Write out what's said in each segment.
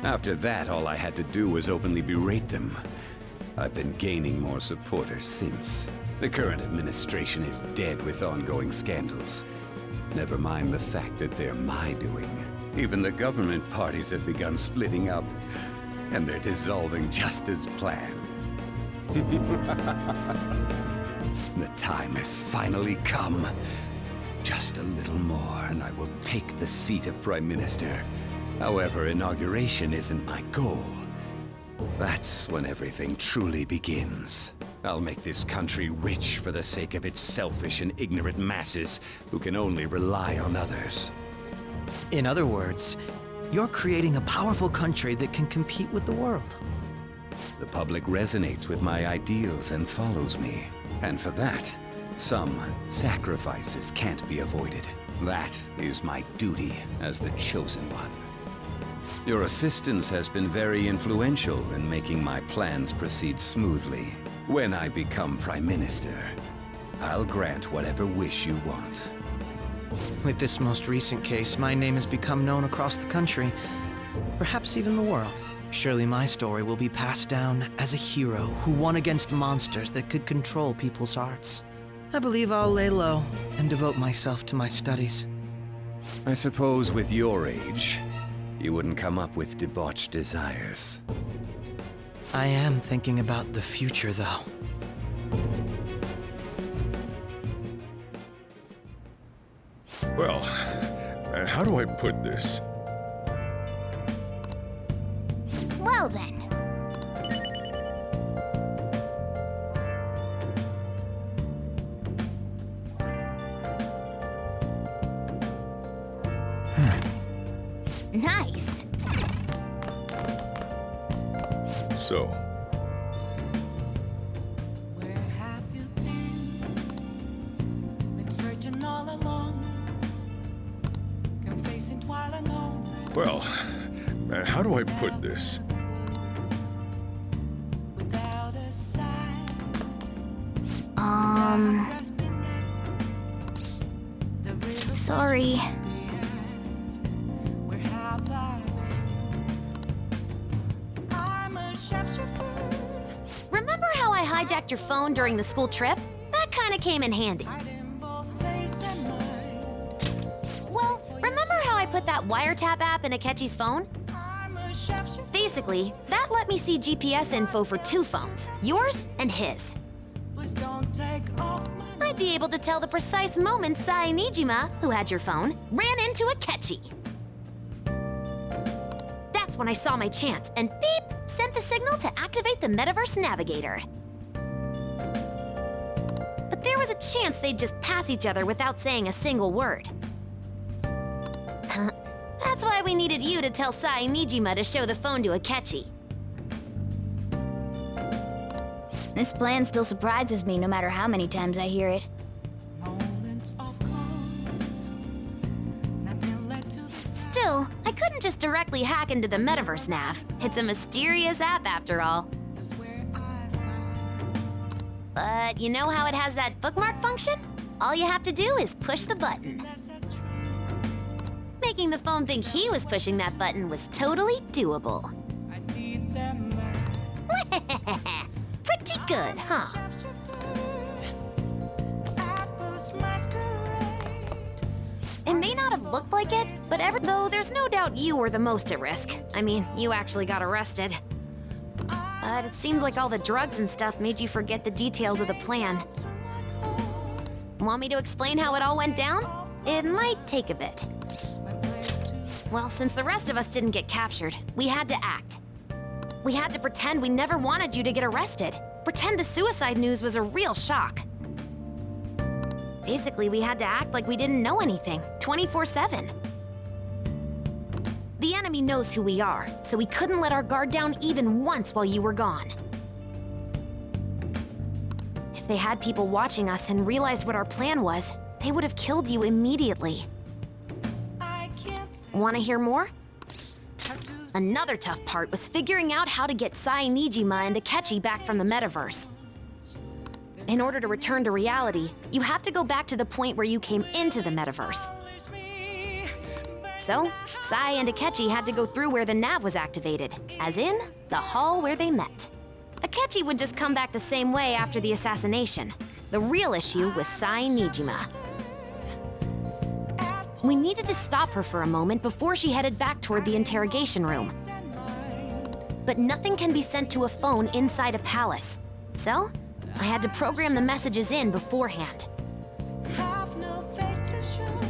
After that, all I had to do was openly berate them. I've been gaining more supporters since. The current administration is dead with ongoing scandals. Never mind the fact that they're my doing. Even the government parties have begun splitting up, and they're dissolving just as planned. The time has finally come. Just a little more, and I will take the seat of Prime Minister. However, inauguration isn't my goal. That's when everything truly begins. I'll make this country rich for the sake of its selfish and ignorant masses who can only rely on others. In other words, you're creating a powerful country that can compete with the world. The public resonates with my ideals and follows me. And for that, some sacrifices can't be avoided. That is my duty as the chosen one. Your assistance has been very influential in making my plans proceed smoothly. When I become Prime Minister, I'll grant whatever wish you want. With this most recent case, my name has become known across the country, perhaps even the world. Surely my story will be passed down as a hero who won against monsters that could control people's hearts. I believe I'll lay low and devote myself to my studies. I suppose with your age, you wouldn't come up with debauched desires. I am thinking about the future, though. Well, how do I put this? Well then. Nice. So, Where have you been? Been searching all along, confessing while alone. well, how do I put this? Without a sign. Sorry. Where have I been? I'm a sharpshooter. Remember how I hijacked your phone during the school trip? That kinda came in handy. Hiding both face and mind. Well, remember how I put that wiretap app in Akechi's phone? I'm a sharpshooter. Basically, that let me see GPS info for two phones, yours and his. Please don't take off my I'd be able to tell the precise moment Sai Nijima, who had your phone, ran into Akechi. That's when I saw my chance, and beep, sent the signal to activate the Metaverse Navigator. But there was a chance they'd just pass each other without saying a single word. That's why we needed you to tell Sai Nijima to show the phone to Akechi. This plan still surprises me no matter how many times I hear it. moments of calm. Nothing led to the Still, I couldn't just directly hack into the Metaverse Nav. It's a mysterious app after all. is where I find. But you know how it has that bookmark function? All you have to do is push the button. That's a truth. Making the phone think he was pushing that button was totally doable. I need them back. Pretty good, huh? It may not have looked like it, but though there's no doubt you were the most at risk. I mean, you actually got arrested. But it seems like all the drugs and stuff made you forget the details of the plan. Want me to explain how it all went down? It might take a bit. Well, since the rest of us didn't get captured, we had to act. We had to pretend we never wanted you to get arrested. Pretend the suicide news was a real shock. Basically, we had to act like we didn't know anything, 24/7. The enemy knows who we are, so we couldn't let our guard down even once while you were gone. If they had people watching us and realized what our plan was, they would have killed you immediately. Want to hear more? Another tough part was figuring out how to get Sai Nijima and Akechi back from the metaverse. In order to return to reality, you have to go back to the point where you came into the metaverse. So, Sai and Akechi had to go through where the nav was activated, as in, the hall where they met. Akechi would just come back the same way after the assassination. The real issue was Sai Nijima. We needed to stop her for a moment before she headed back toward the interrogation room. But nothing can be sent to a phone inside a palace. So, I had to program the messages in beforehand. Have no face to show.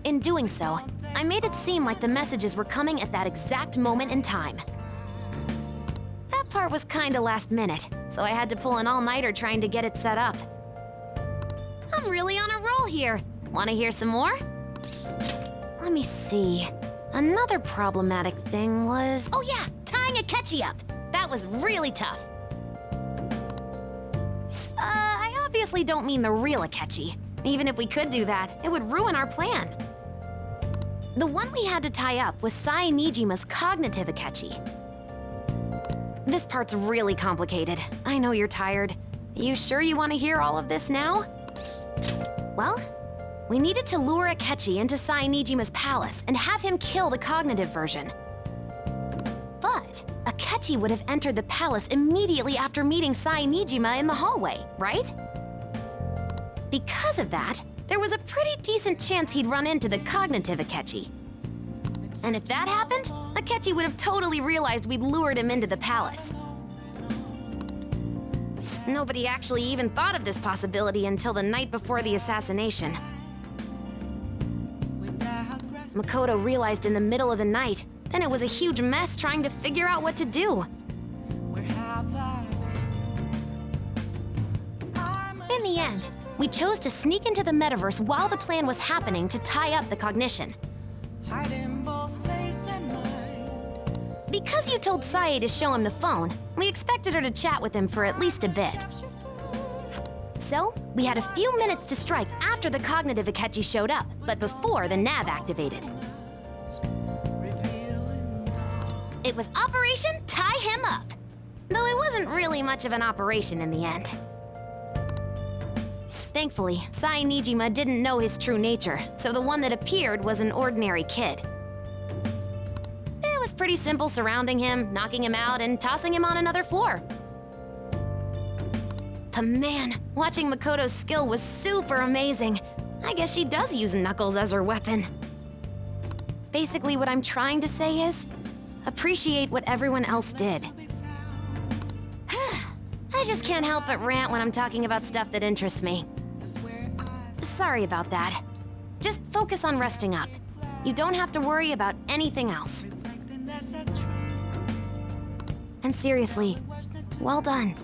In doing so, I made it seem like the messages were coming at that exact moment in time. That part was kinda last minute, so I had to pull an all-nighter trying to get it set up. I'm really on a roll here. Wanna hear some more? Let me see. Another problematic thing was... Oh yeah, tying Akechi up. That was really tough. I obviously don't mean the real Akechi. Even if we could do that, it would ruin our plan. The one we had to tie up was Sai Nijima's cognitive Akechi. This part's really complicated. I know you're tired. You sure you want to hear all of this now? Well, we needed to lure Akechi into Sai Nijima's palace and have him kill the cognitive version. But Akechi would have entered the palace immediately after meeting Sai Nijima in the hallway, right? Because of that, there was a pretty decent chance he'd run into the cognitive Akechi. And if that happened, Akechi would have totally realized we'd lured him into the palace. Nobody actually even thought of this possibility until the night before the assassination. Makoto realized in the middle of the night, then it was a huge mess trying to figure out what to do. Where have I been? In the end, we chose to sneak into the metaverse while the plan was happening to tie up the cognition. Hiding both face and mind. Because you told Sae to show him the phone, we expected her to chat with him for at least a bit. So, we had a few minutes to strike after the cognitive Akechi showed up, but before the nav activated. It was Operation Tie Him Up! Though it wasn't really much of an operation in the end. Thankfully, Sai Nijima didn't know his true nature, so the one that appeared was an ordinary kid. It was pretty simple surrounding him, knocking him out, and tossing him on another floor. But man, watching Makoto's skill was super amazing. I guess she does use Knuckles as her weapon. Basically, what I'm trying to say is, appreciate what everyone else did. I just can't help but rant when I'm talking about stuff that interests me. Sorry about that. Just focus on resting up. You don't have to worry about anything else. And seriously, well done.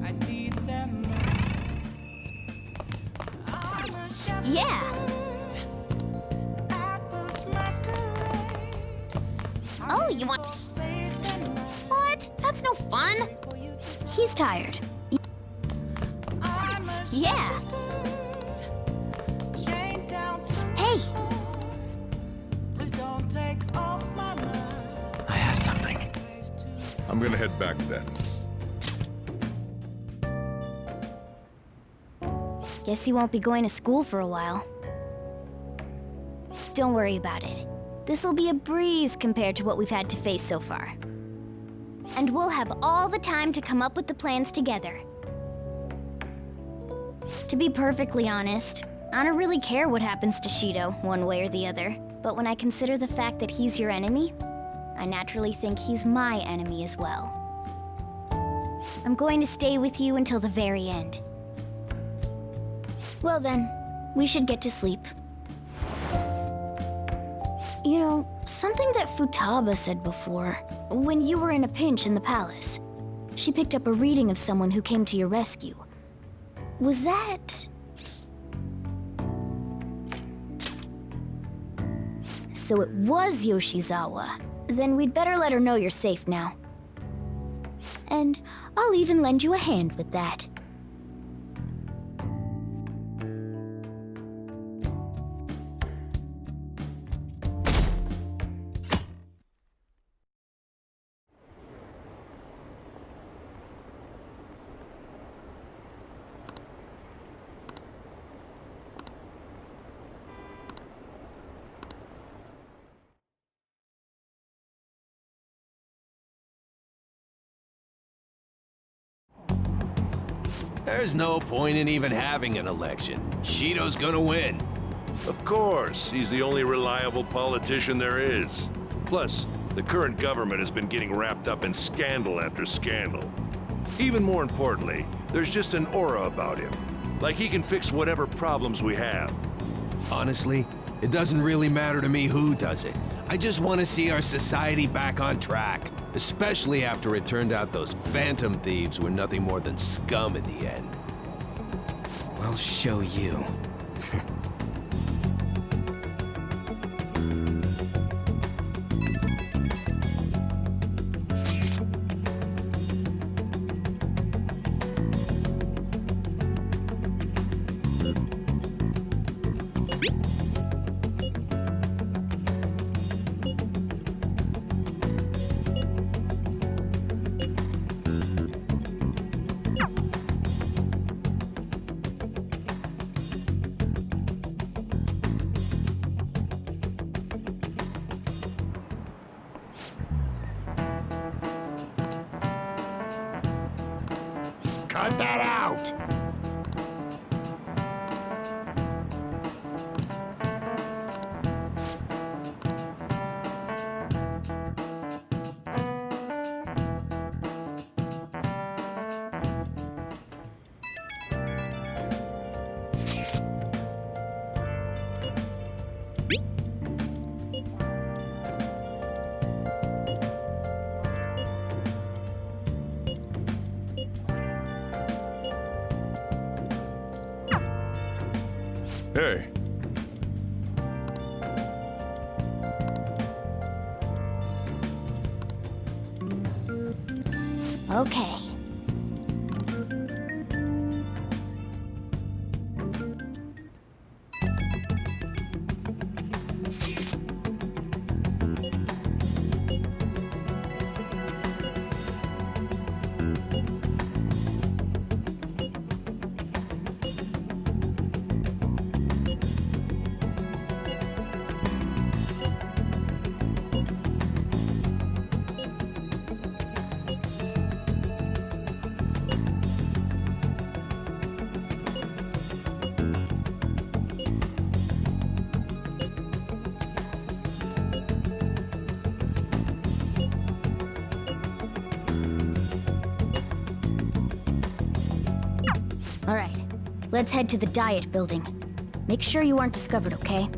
I need them. Yeah! Oh, you want... What? That's no fun. He's tired. Yeah! Hey! I have something. I'm gonna head back then. Guess you won't be going to school for a while. Don't worry about it. This'll be a breeze compared to what we've had to face so far. And we'll have all the time to come up with the plans together. To be perfectly honest, I don't really care what happens to Shido, one way or the other. But when I consider the fact that he's your enemy, I naturally think he's my enemy as well. I'm going to stay with you until the very end. Well then, we should get to sleep. You know, something that Futaba said before, when you were in a pinch in the palace, she picked up a reading of someone who came to your rescue. Was that... So it was Yoshizawa. Then we'd better let her know you're safe now. And I'll even lend you a hand with that. There's no point in even having an election. Shido's gonna win. Of course, he's the only reliable politician there is. Plus, the current government has been getting wrapped up in scandal after scandal. Even more importantly, there's just an aura about him. Like he can fix whatever problems we have. Honestly, it doesn't really matter to me who does it. I just want to see our society back on track. Especially after it turned out those phantom thieves were nothing more than scum in the end. We'll show you. Cut that out! Hey, Okay. All right. Let's head to the diet building. Make sure you aren't discovered, okay?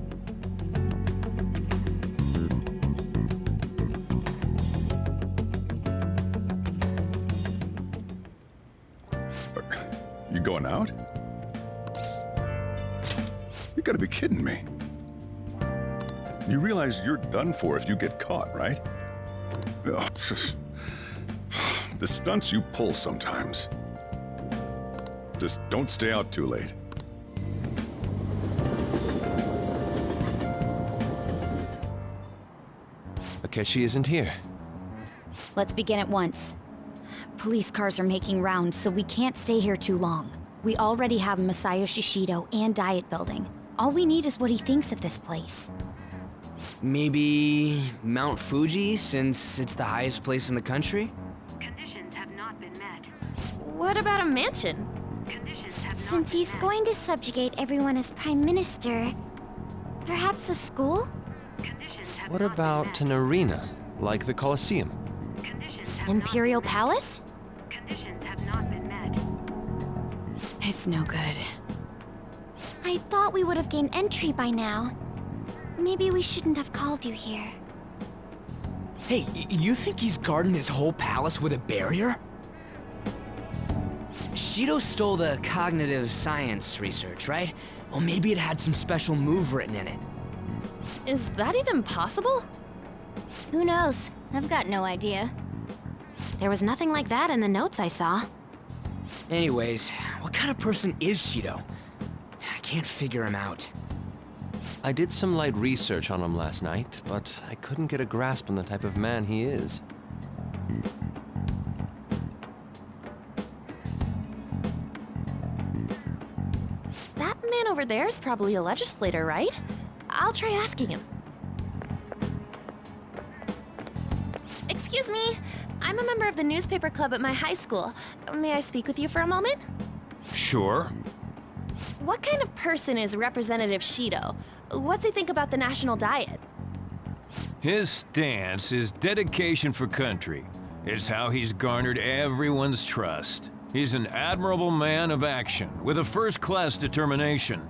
you going out? You gotta be kidding me. You realize you're done for if you get caught, right? Ugh, the stunts you pull sometimes. Just don't stay out too late. Akechi isn't here. Let's begin at once. Police cars are making rounds, so we can't stay here too long. We already have Masayoshi Shido and Diet Building. All we need is what he thinks of this place. Maybe Mount Fuji, since it's the highest place in the country? Conditions have not been met. What about a mansion? Conditions have Since he's going to subjugate everyone as Prime Minister, perhaps a school? Conditions have What not about been an arena, like the Colosseum? met. Conditions have Imperial Palace? Conditions have not been met. It's no good. I thought we would have gained entry by now. Maybe we shouldn't have called you here. Hey, you think he's guarding his whole palace with a barrier? Shido stole the cognitive science research, right? Well, maybe it had some special move written in it. Is that even possible? Who knows? I've got no idea. There was nothing like that in the notes I saw. Anyways, what kind of person is Shido? I can't figure him out. I did some light research on him last night, but I couldn't get a grasp on the type of man he is. That man over there is probably a legislator, right? I'll try asking him. Excuse me, I'm a member of the newspaper club at my high school. May I speak with you for a moment? Sure. What kind of person is Representative Shido? What's he think about the national diet? His stance is dedication for country. It's how he's garnered everyone's trust. He's an admirable man of action, with a first-class determination.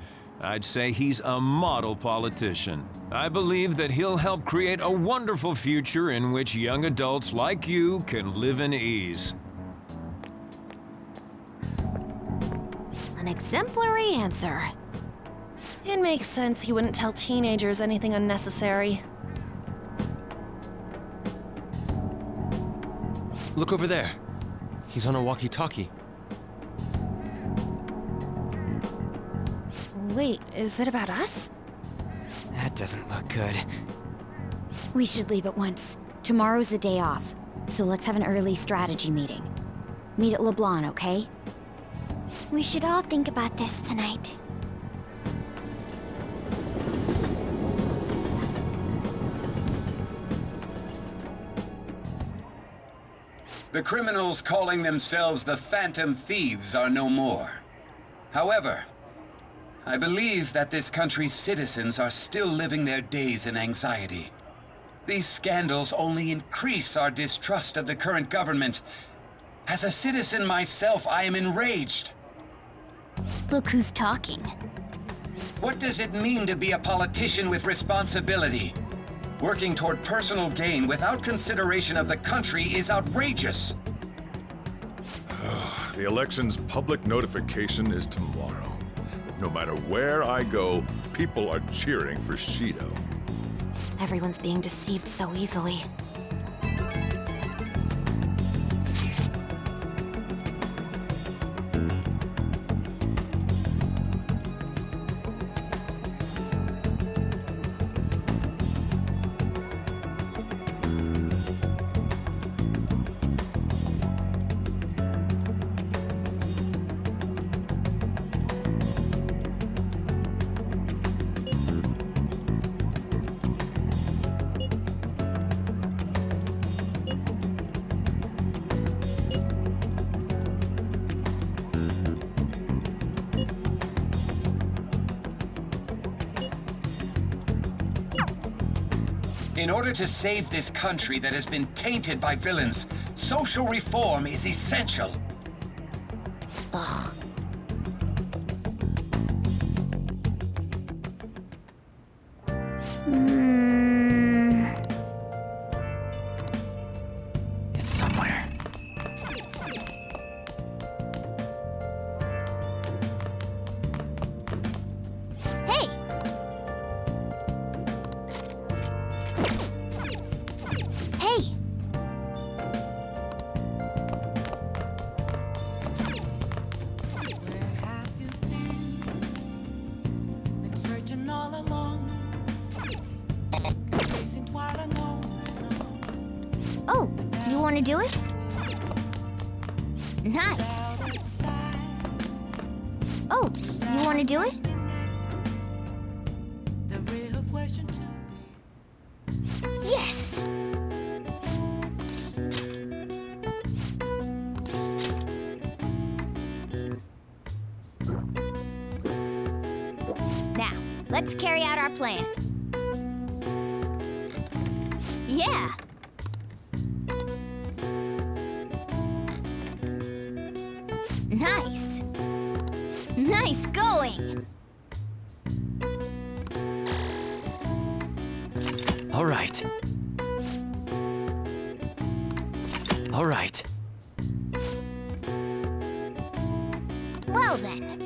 I'd say he's a model politician. I believe that he'll help create a wonderful future in which young adults like you can live in ease. An exemplary answer. It makes sense he wouldn't tell teenagers anything unnecessary. Look over there. He's on a walkie-talkie. Wait, is it about us? That doesn't look good. We should leave at once. Tomorrow's a day off, so let's have an early strategy meeting. Meet at LeBlanc, okay? We should all think about this tonight. The criminals calling themselves the Phantom Thieves are no more. However, I believe that this country's citizens are still living their days in anxiety. These scandals only increase our distrust of the current government. As a citizen myself, I am enraged. Look who's talking. What does it mean to be a politician with responsibility? Working toward personal gain without consideration of the country is outrageous. The election's public notification is tomorrow. No matter where I go, people are cheering for Shido. Everyone's being deceived so easily. In order to save this country that has been tainted by villains, social reform is essential. Ugh. It's somewhere. Hey! Hey! Where have you been? Been searching all along. Facing twilight on and on. Oh, you want to do it? Nice. Outside, Oh, you want to do it? the real question to me. Yes! Now, let's carry out our plan. Yeah! Nice! Nice going! All right. All right. Well then.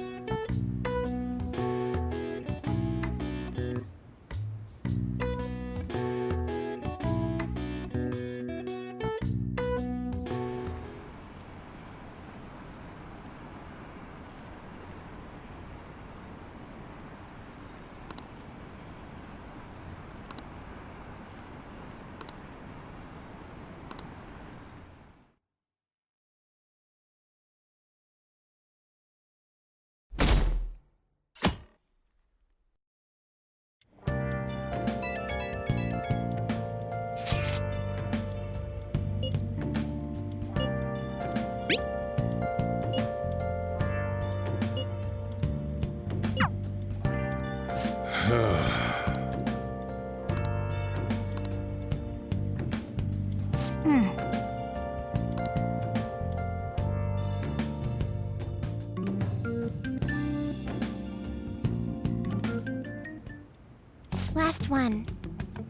Last one.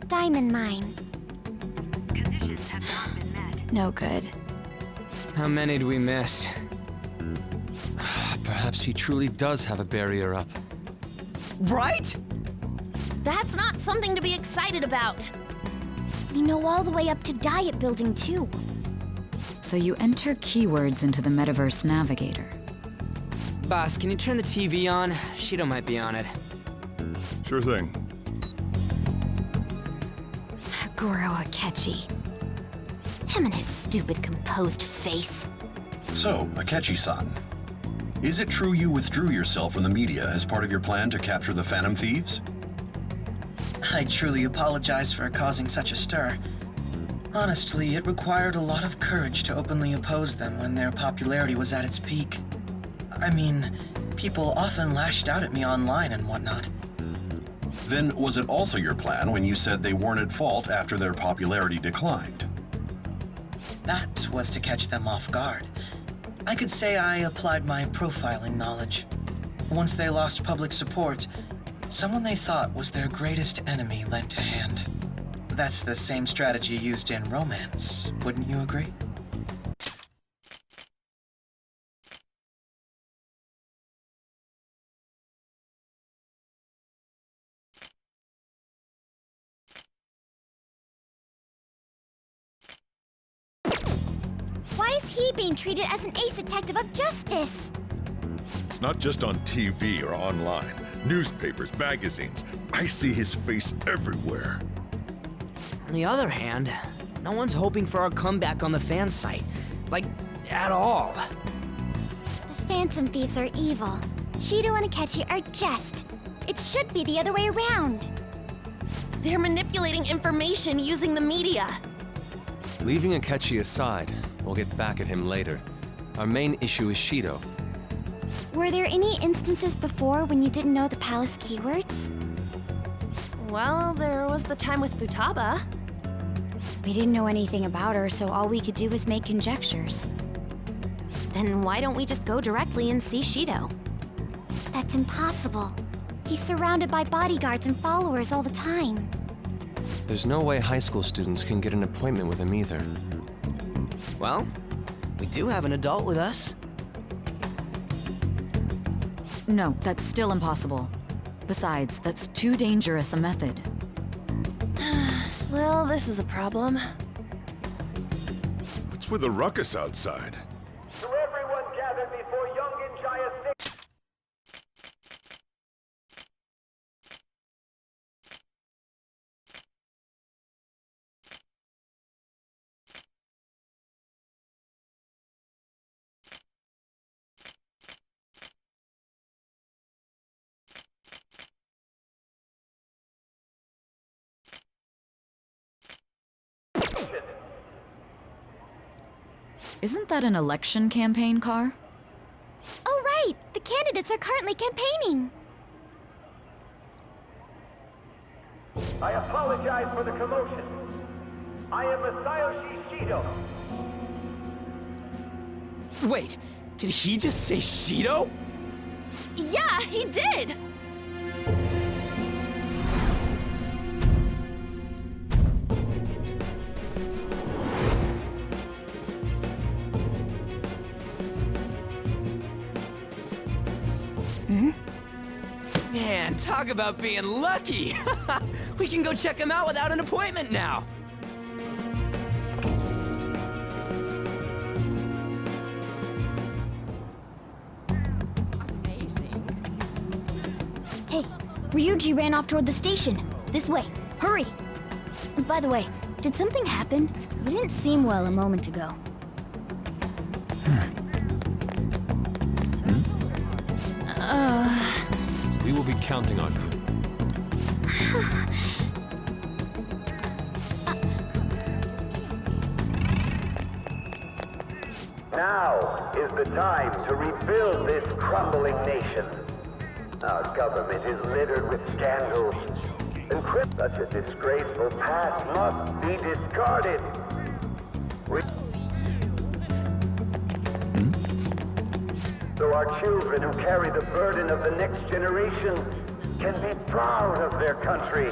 Diamond mine. Conditions have not been met. No good. How many do we miss? Perhaps he truly does have a barrier up. Right? That's not something to be excited about. We know all the way up to Diet Building, too. So you enter keywords into the Metaverse Navigator. Boss, can you turn the TV on? Shido might be on it. Sure thing. Goro Akechi. Him and his stupid composed face. So, Akechi-san, is it true you withdrew yourself from the media as part of your plan to capture the Phantom Thieves? I truly apologize for causing such a stir. Honestly, it required a lot of courage to openly oppose them when their popularity was at its peak. I mean, people often lashed out at me online and whatnot. Then was it also your plan when you said they weren't at fault after their popularity declined? That was to catch them off guard. I could say I applied my profiling knowledge. Once they lost public support, someone they thought was their greatest enemy lent a hand. That's the same strategy used in romance, wouldn't you agree? Why is he being treated as an ace detective of justice? It's not just on TV or online. Newspapers, magazines. I see his face everywhere. On the other hand, no one's hoping for our comeback on the fan site. Like, at all. The Phantom Thieves are evil. Shido and Akechi are just. It should be the other way around. They're manipulating information using the media. Leaving Akechi aside, we'll get back at him later. Our main issue is Shido. Were there any instances before when you didn't know the palace keywords? Well, there was the time with Futaba. We didn't know anything about her, so all we could do was make conjectures. Then why don't we just go directly and see Shido? That's impossible. He's surrounded by bodyguards and followers all the time. There's no way high school students can get an appointment with him either. Well, we do have an adult with us. No, that's still impossible. Besides, that's too dangerous a method. Well, this is a problem. What's with the ruckus outside? To everyone gathered before young Jaya 6. Isn't that an election campaign car? Oh, right! The candidates are currently campaigning. I apologize for the commotion. I am Masayoshi Shido. Wait, did he just say Shido? Yeah, he did! Man, talk about being lucky! We can go check him out without an appointment now! Hey, Ryuji ran off toward the station. This way. Hurry! By the way, did something happen? You didn't seem well a moment ago. We will be counting on you. Now is the time to rebuild this crumbling nation. Our government is littered with scandals, and such a disgraceful past must be discarded. So our children who carry the burden of the next generation can be proud of their country.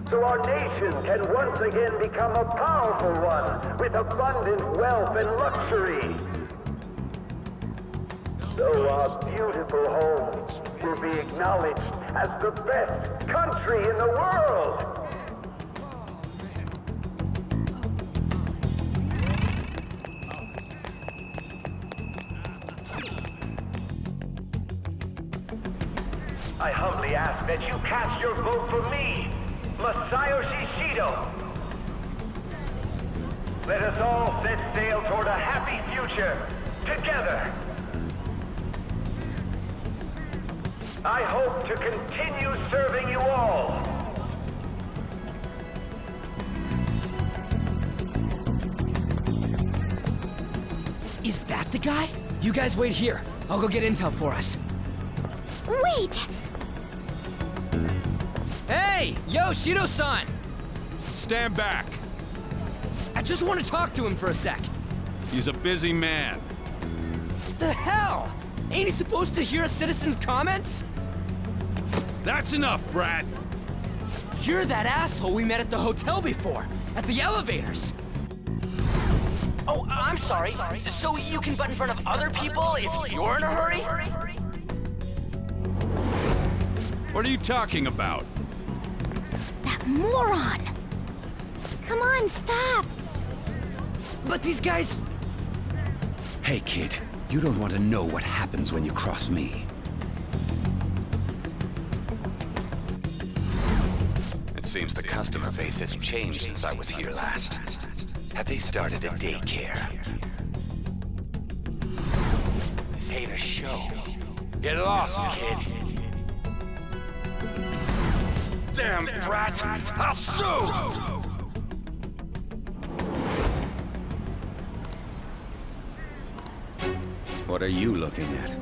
So our nation can once again become a powerful one with abundant wealth and luxury. So our beautiful home will be acknowledged as the best country in the world. I humbly ask that you cast your vote for me, Masayoshi Shido. Let us all set sail toward a happy future, together. I hope to continue serving you all. Is that the guy? You guys wait here. I'll go get intel for us. Wait! Hey! Yo, Shido-san! Stand back. I just want to talk to him for a sec. He's a busy man. The hell? Ain't he supposed to hear a citizen's comments? That's enough, Brad. You're that asshole we met at the hotel before, at the elevators. Oh, I'm sorry. So you can butt in front of other people if you're in a hurry? What are you talking about? That moron! Come on, stop! But these guys... Hey, kid. You don't want to know what happens when you cross me. It seems the customer base has changed since I was here last. Have they started a daycare? This ain't a show. Get lost, kid. Damn brat! I'll sue! What are you looking at?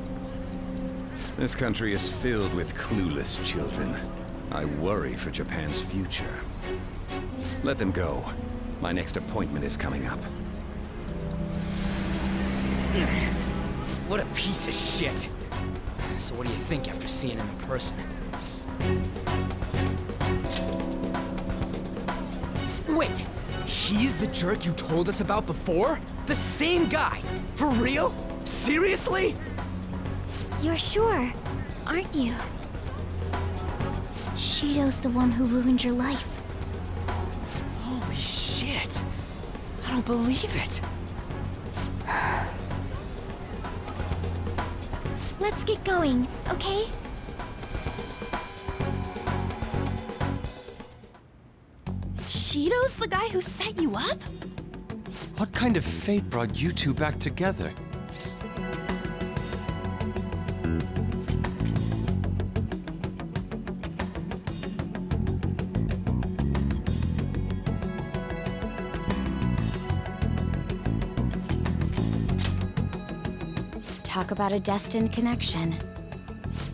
This country is filled with clueless children. I worry for Japan's future. Let them go. My next appointment is coming up. What a piece of shit. So what do you think after seeing him in person? Wait, he's the jerk you told us about before? The same guy? For real? Seriously? You're sure, aren't you? Shido's the one who ruined your life. Holy shit. I don't believe it. Let's get going, okay? Shido's the guy who set you up? What kind of fate brought you two back together? Talk about a destined connection.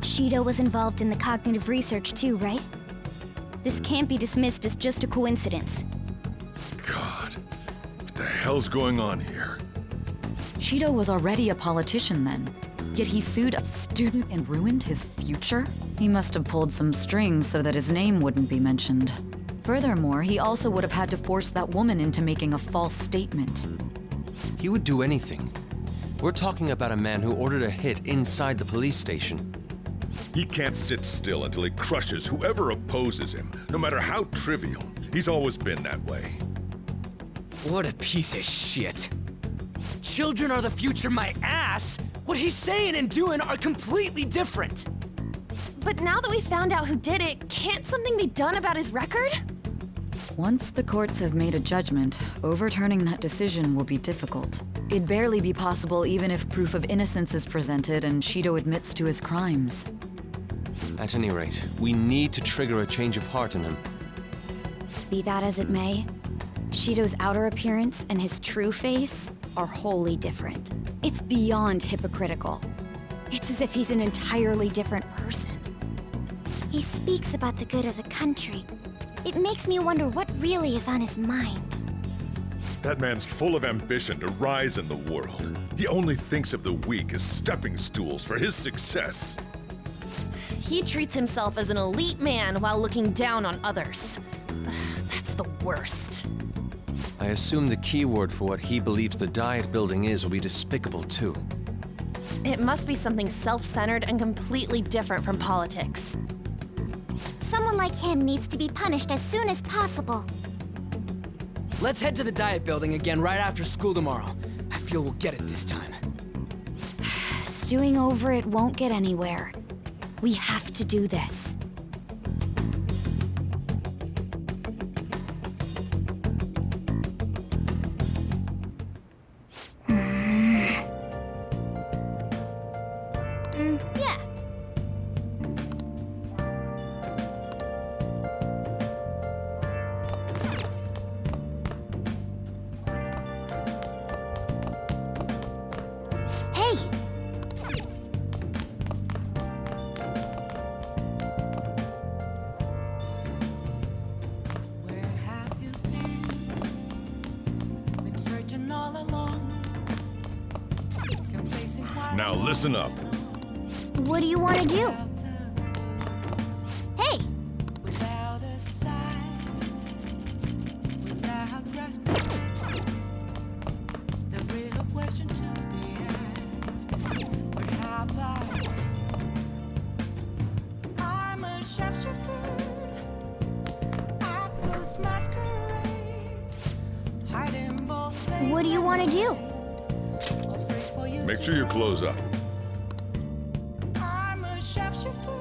Shido was involved in the cognitive research too, right? This can't be dismissed as just a coincidence. God, what the hell's going on here? Shido was already a politician then, yet he sued a student and ruined his future? He must have pulled some strings so that his name wouldn't be mentioned. Furthermore, he also would have had to force that woman into making a false statement. He would do anything. We're talking about a man who ordered a hit inside the police station. He can't sit still until he crushes whoever opposes him, no matter how trivial. He's always been that way. What a piece of shit. Children are the future, my ass! What he's saying and doing are completely different! But now that we found out who did it, can't something be done about his record? Once the courts have made a judgment, overturning that decision will be difficult. It'd barely be possible even if proof of innocence is presented and Shido admits to his crimes. At any rate, we need to trigger a change of heart in him. Be that as it may, Shido's outer appearance and his true face are wholly different. It's beyond hypocritical. It's as if he's an entirely different person. He speaks about the good of the country. It makes me wonder what really is on his mind. That man's full of ambition to rise in the world. He only thinks of the weak as stepping stools for his success. He treats himself as an elite man while looking down on others. That's the worst. I assume the keyword for what he believes the Diet Building is will be despicable, too. It must be something self-centered and completely different from politics. Someone like him needs to be punished as soon as possible. Let's head to the Diet Building again right after school tomorrow. I feel we'll get it this time. Stewing over it won't get anywhere. We have to do this. Yeah. Hey! Where have you been? Been searching all along. Confessing quite Now listen up. What do you want to do? Hey! without a sign, without response. The real question to be asked: where have I'm a sharpshooter. I post masquerade, hiding both things. What do you want to do? Afraid for you Make to sure you close up. I'm a sharpshooter.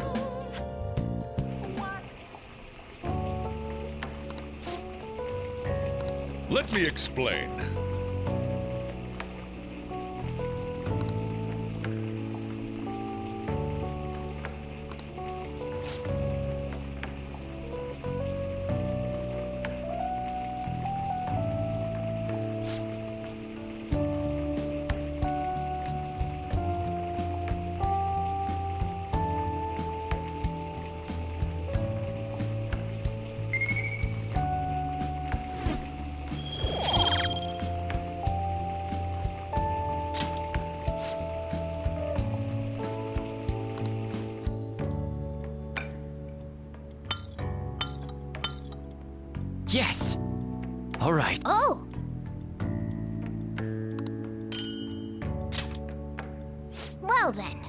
Let me explain. Yes! All right. Oh! Well then.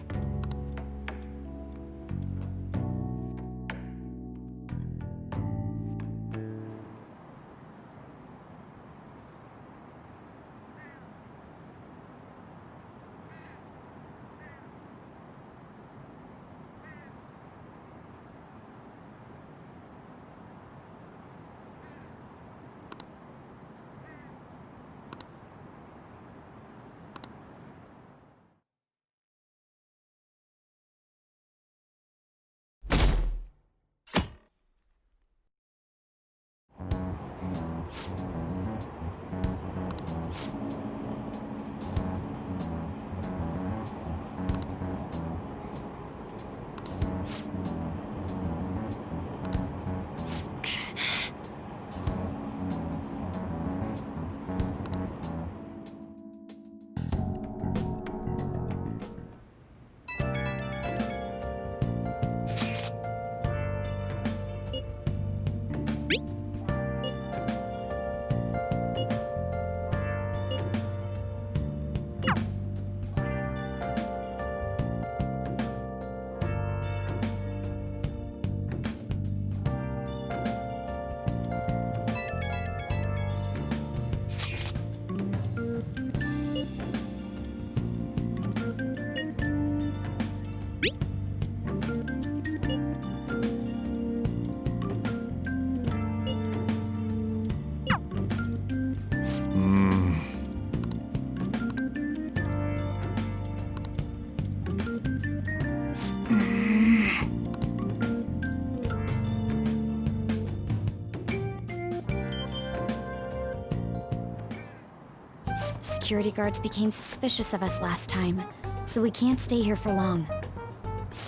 Security guards became suspicious of us last time, so we can't stay here for long.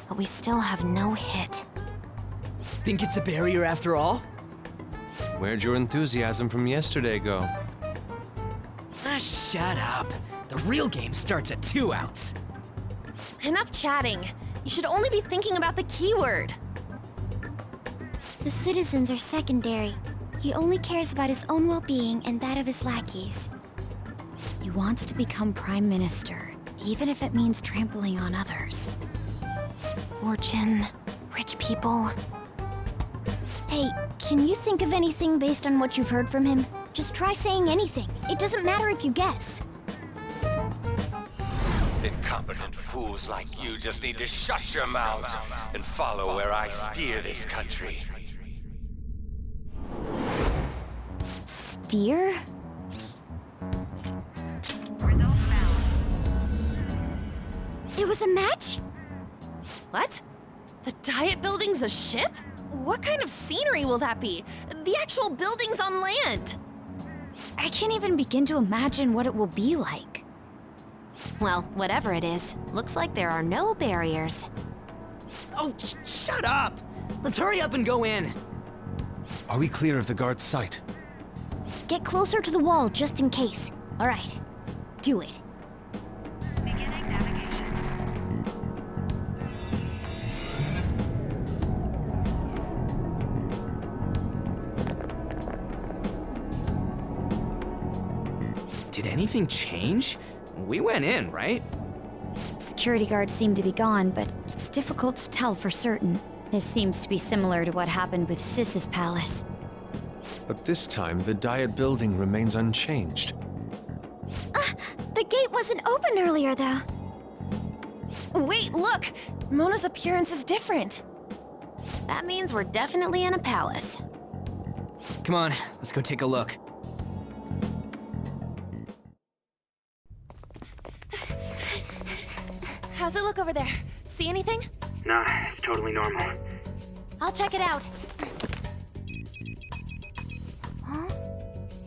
But we still have no hit. Think it's a barrier after all? Where'd your enthusiasm from yesterday go? Shut up. The real game starts at 2 outs. Enough chatting. You should only be thinking about the keyword. The citizens are secondary. He only cares about his own well-being and that of his lackeys. He wants to become Prime Minister, even if it means trampling on others. Fortune, rich people. Hey, can you think of anything based on what you've heard from him? Just try saying anything. It doesn't matter if you guess. Incompetent fools like you just need to shut your mouths and follow where I steer this country. Steer? It was a match? What? The Diet Building's a ship? What kind of scenery will that be? The actual building's on land. I can't even begin to imagine what it will be like. Well, whatever it is, looks like there are no barriers. Oh, shut up! Let's hurry up and go in. Are we clear of the guard's sight? Get closer to the wall just in case. All right, do it. Beginning navigation. Did anything change? We went in, right? Security guards seem to be gone, but it's difficult to tell for certain. This seems to be similar to what happened with Sis's palace. But this time, the Diet building remains unchanged. The gate wasn't open earlier, though. Wait, look! Mona's appearance is different. That means we're definitely in a palace. Come on, let's go take a look. How's it look over there? See anything? Nah, it's totally normal. I'll check it out.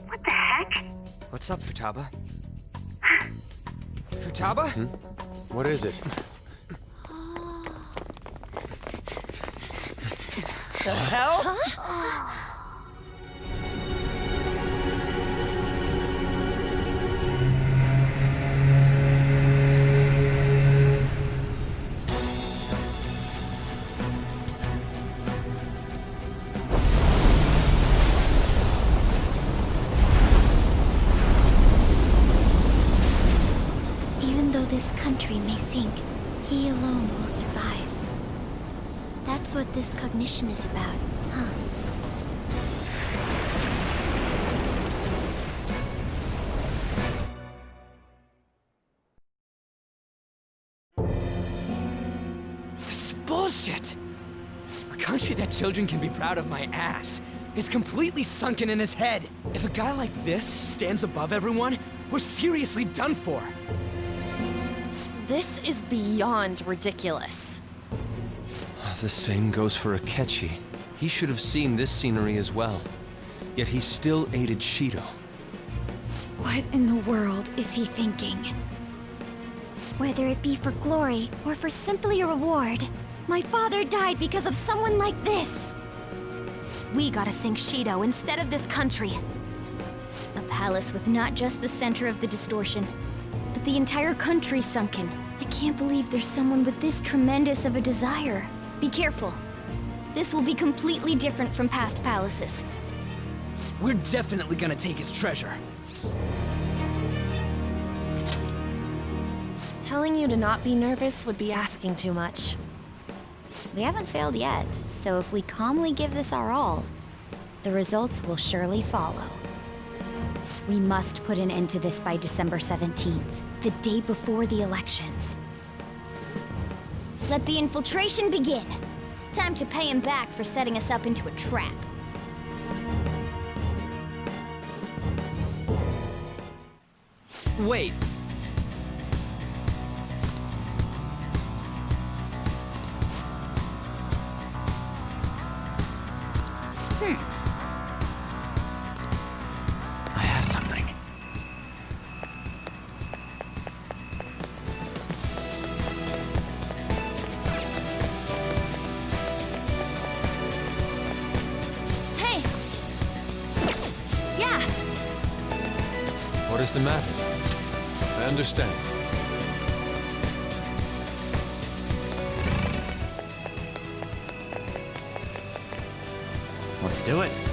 What the heck? What's up, Futaba? Futaba? What is it? The hell? Even though this country may sink, he alone will survive. That's what this cognition is about, huh? This is bullshit! A country that children can be proud of my ass is completely sunken in his head. If a guy like this stands above everyone, we're seriously done for. This is beyond ridiculous. The same goes for Akechi. He should have seen this scenery as well. Yet he still aided Shido. What in the world is he thinking? Whether it be for glory or for simply a reward, my father died because of someone like this. We gotta sink Shido instead of this country. A palace with not just the center of the distortion, but the entire country sunken. I can't believe there's someone with this tremendous of a desire. Be careful. This will be completely different from past palaces. We're definitely gonna take his treasure. Telling you to not be nervous would be asking too much. We haven't failed yet, so if we calmly give this our all, the results will surely follow. We must put an end to this by December 17th, the day before the elections. Let the infiltration begin. Time to pay him back for setting us up into a trap. Wait. I have something. Hey! Yeah! What What is the matter? I understand. Let's do it.